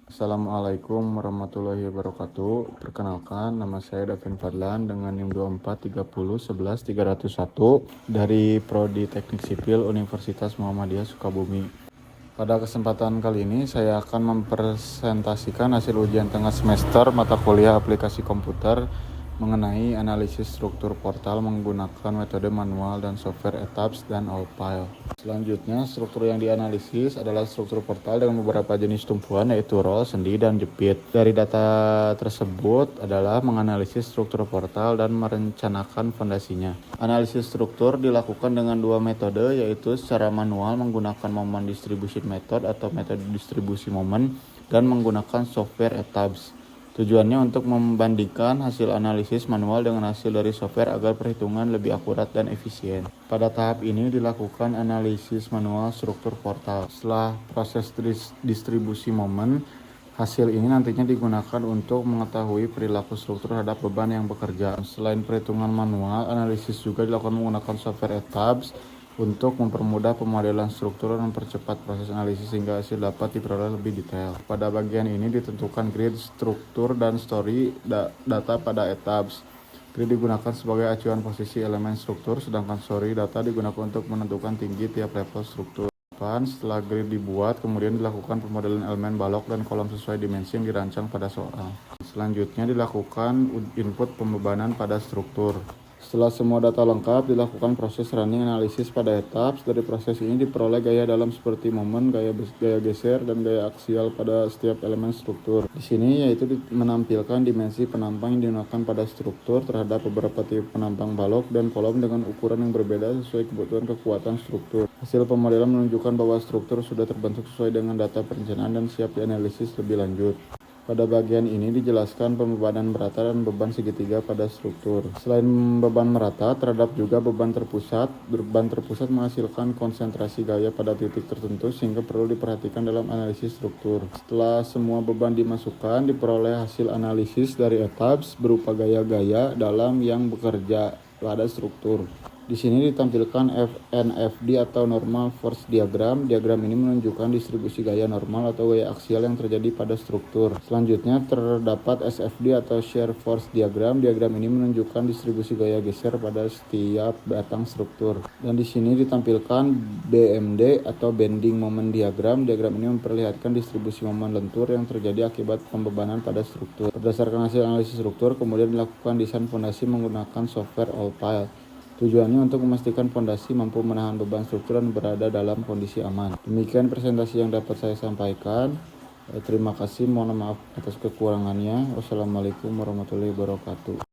Assalamualaikum warahmatullahi wabarakatuh. Perkenalkan, nama saya Davin Fadlan dengan NIM 2430111301 dari Prodi Teknik Sipil Universitas Muhammadiyah Sukabumi. Pada kesempatan kali ini saya akan mempresentasikan hasil ujian tengah semester mata kuliah aplikasi komputer mengenai analisis struktur portal menggunakan metode manual dan software ETABS dan AllFile. Selanjutnya, struktur yang dianalisis adalah struktur portal dengan beberapa jenis tumpuan yaitu roll, sendi, dan jepit. Dari data tersebut adalah menganalisis struktur portal dan merencanakan fondasinya. Analisis struktur dilakukan dengan dua metode yaitu secara manual menggunakan Moment Distribution Method atau metode distribusi momen dan menggunakan software ETABS. Tujuannya untuk membandingkan hasil analisis manual dengan hasil dari software agar perhitungan lebih akurat dan efisien. Pada tahap ini dilakukan analisis manual struktur portal. Setelah proses distribusi momen, hasil ini nantinya digunakan untuk mengetahui perilaku struktur terhadap beban yang bekerja. Selain perhitungan manual, analisis juga dilakukan menggunakan software ETABS untuk mempermudah pemodelan struktur dan mempercepat proses analisis sehingga hasil dapat diperoleh lebih detail. Pada bagian ini ditentukan grid, struktur, dan story data pada ETABS. Grid digunakan sebagai acuan posisi elemen struktur, sedangkan story data digunakan untuk menentukan tinggi tiap level struktur. Setelah grid dibuat, kemudian dilakukan pemodelan elemen balok dan kolom sesuai dimensi yang dirancang pada soal. Selanjutnya dilakukan input pembebanan pada struktur. Setelah semua data lengkap, dilakukan proses running analisis pada ETABS. Dari proses ini diperoleh gaya dalam seperti momen, gaya geser, dan gaya aksial pada setiap elemen struktur. Di sini yaitu menampilkan dimensi penampang yang digunakan pada struktur terhadap beberapa tipe penampang balok dan kolom dengan ukuran yang berbeda sesuai kebutuhan kekuatan struktur. Hasil pemodelan menunjukkan bahwa struktur sudah terbentuk sesuai dengan data perencanaan dan siap dianalisis lebih lanjut. Pada bagian ini dijelaskan pembebanan merata dan beban segitiga pada struktur. Selain beban merata, terhadap juga beban terpusat. Beban terpusat menghasilkan konsentrasi gaya pada titik tertentu sehingga perlu diperhatikan dalam analisis struktur. Setelah semua beban dimasukkan, diperoleh hasil analisis dari ETABS berupa gaya-gaya dalam yang bekerja pada struktur. Di sini ditampilkan NFD atau Normal Force Diagram. Diagram ini menunjukkan distribusi gaya normal atau gaya aksial yang terjadi pada struktur. Selanjutnya terdapat SFD atau Shear Force Diagram. Diagram ini menunjukkan distribusi gaya geser pada setiap batang struktur. Dan di sini ditampilkan BMD atau Bending Moment Diagram. Diagram ini memperlihatkan distribusi momen lentur yang terjadi akibat pembebanan pada struktur. Berdasarkan hasil analisis struktur, kemudian dilakukan desain fondasi menggunakan software AllFile. Tujuannya untuk memastikan fondasi mampu menahan beban struktur dan berada dalam kondisi aman. Demikian presentasi yang dapat saya sampaikan. Terima kasih, mohon maaf atas kekurangannya. Wassalamualaikum warahmatullahi wabarakatuh.